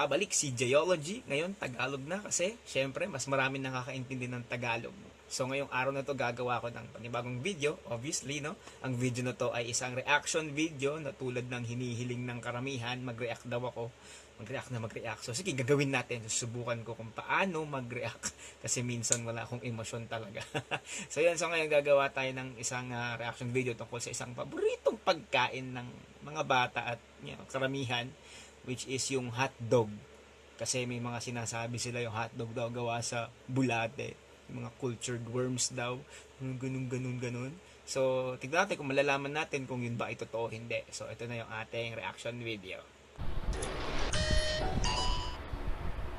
nagbabalik si Geology. Ngayon, Tagalog na kasi syempre mas maraming nakakaintindi ng Tagalog. So ngayong araw na to gagawa ko ng panibagong video, obviously, no? Ang video na to ay isang reaction video na tulad ng hinihiling ng karamihan. Mag-react daw ako. Mag-react. So sige, gagawin natin. Susubukan ko kung paano mag-react kasi minsan wala akong emosyon talaga. So yan, so ngayon gagawa tayo ng isang reaction video tungkol sa isang paboritong pagkain ng mga bata at karamihan, which is yung hotdog. Kasi may mga sinasabi sila yung hotdog daw gawa sa bulate. Yung mga cultured worms daw. Ganun. So, tignan natin kung malalaman natin kung yun ba ay totoo o hindi. So, ito na yung ating reaction video.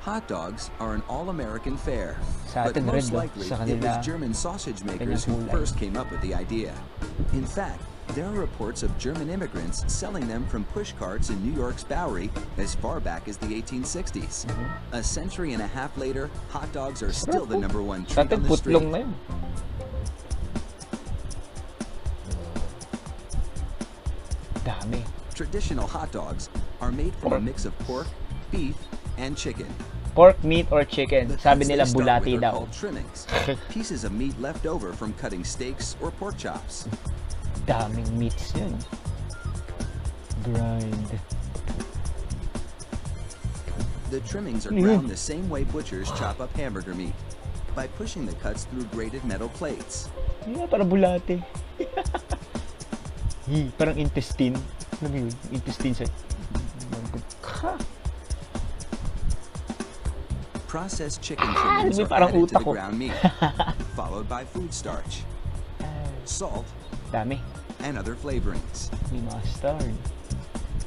Hot dogs are an all-American fare, Sa but atin most rin, likely sa it was kanila, German sausage makers who kulay. first came up with the idea. In fact, there are reports of German immigrants selling them from push carts in New York's Bowery as far back as the 1860s. A century and a half later, hot dogs are still the #1 Sa treat atin on the street. putlong na yun. Dami. Traditional hot dogs are made from a mix of pork, beef, and chicken. Pork, meat, or chicken. The Sabi cuts nila they start bulati with are daw. called trimmings, pieces of meat left over from cutting steaks or pork chops. Daming meats yun. Grind. The trimmings are ground the same way butchers chop up hamburger meat, by pushing the cuts through grated metal plates. Yeah, parang bulati. Parang intestine. Alam mo yun? Intestine sa... Processed chicken trimmings are parang added to utak the ko. ground meat, followed by food starch, salt, Dami. and other flavorings. May mustard.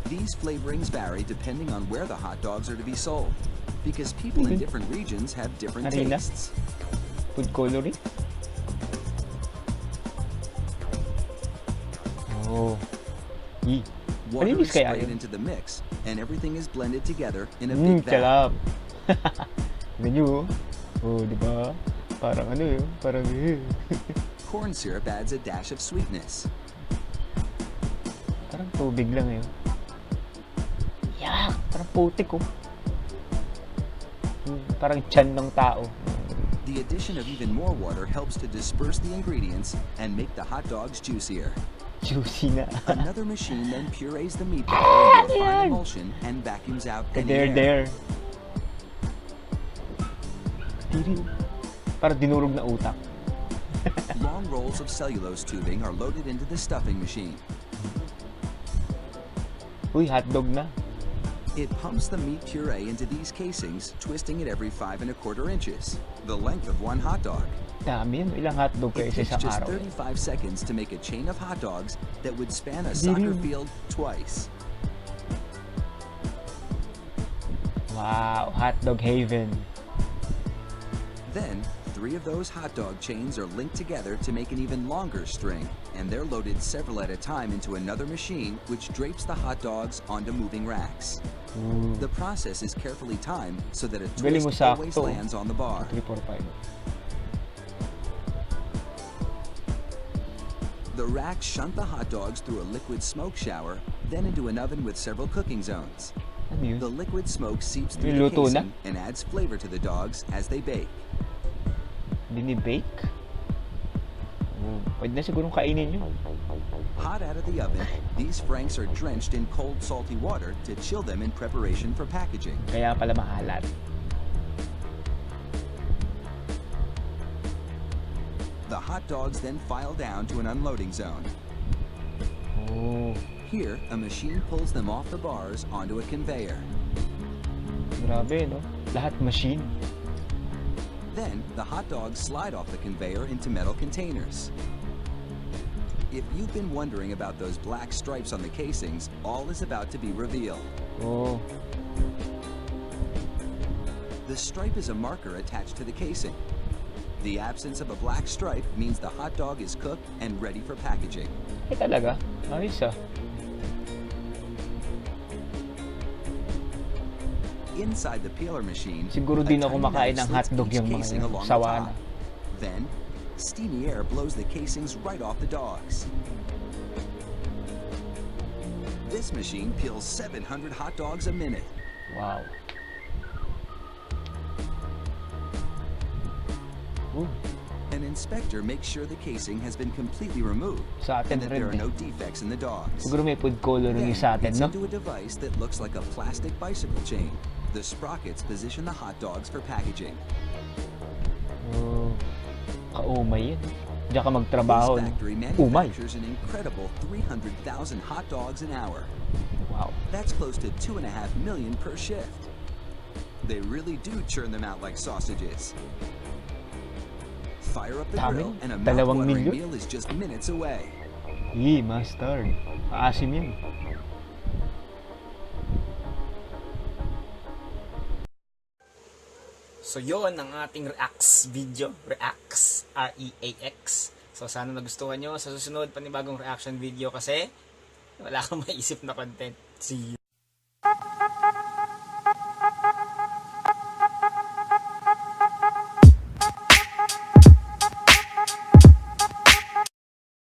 These flavorings vary depending on where the hot dogs are to be sold, because people in different regions have different Harina. tastes. Food coloring. Oh. Water Malinis is kaya sprayed yun? into the mix, and everything is blended together in a big vat. Sarap. Ganyan oh, di ba? Parang ano yun? Parang Corn syrup adds a dash of sweetness. parang tubig lang yun. Yak! Parang putik oh. Parang tiyan ng tao. The addition of even more water helps to disperse the ingredients and make the hot dogs juicier. Juicy na. Another machine then purees the meat batter into a fine emulsion and vacuums out any air. There. Parang dinurog na utak. Long rolls of cellulose tubing are loaded into the stuffing machine. Uy, hotdog na. It pumps the meat puree into these casings, twisting it every 5 1/4 inches, the length of one hot dog. Dami yun. Ilang hotdog kayo It sa takes isang just araw? 35 seconds to make a chain of hot dogs that would span a soccer field twice. Wow, hotdog haven. Then, 3 of those hot dog chains are linked together to make an even longer string, and they're loaded several at a time into another machine which drapes the hot dogs onto moving racks. The process is carefully timed so that a Galing mo twist always sakto. lands on the bar. 3, 4, 5. The racks shunt the hot dogs through a liquid smoke shower, then into an oven with several cooking zones. Ano yun? The liquid smoke seeps through the Niluto na? casing and adds flavor to the dogs as they bake. Bini-bake? Pwede na sigurong kainin nyo. Hot out of the oven, these franks are drenched in cold salty water to chill them in preparation for packaging. Kaya pala maalat. The hot dogs then file down to an unloading zone. Oh, Here, a machine pulls them off the bars onto a conveyor. grabe no? Lahat machine. Then, the hot dogs slide off the conveyor into metal containers. If you've been wondering about those black stripes on the casings, all is about to be revealed. Oh, The stripe is a marker attached to the casing. The absence of a black stripe means the hot dog is cooked and ready for packaging. ay talaga? Ayos ah. Inside the peeler machine, Siguro a din ako tiny makain knife ng slits hotdog each yung mga casing yun. along the Sawa top. na. Then, steamy air blows the casings right off the dogs. This machine peels 700 hot dogs a minute. Wow. An inspector makes sure the casing has been completely removed Sa atin and that there red are no eh. defects in the dogs. Siguro may food coloring Then yung sa atin, it's no? into a device that looks like a plastic bicycle chain. The sprockets position the hot dogs for packaging. Oh, kaumay yan. Diyan ka magtrabaho. This factory Umay. manufactures an incredible 300,000 hot dogs an hour. Wow. That's close to 2.5 million per shift. They really do churn them out like sausages. Fire up the Dami. grill and a 2 mouth-watering milyon. meal is just minutes away. Mustard. Maasim yun. So yon ang ating reacts video. Reacts. R-E-A-X. So sana nagustuhan nyo sa susunod panibagong reaction video kasi wala akong maisip na content. See you.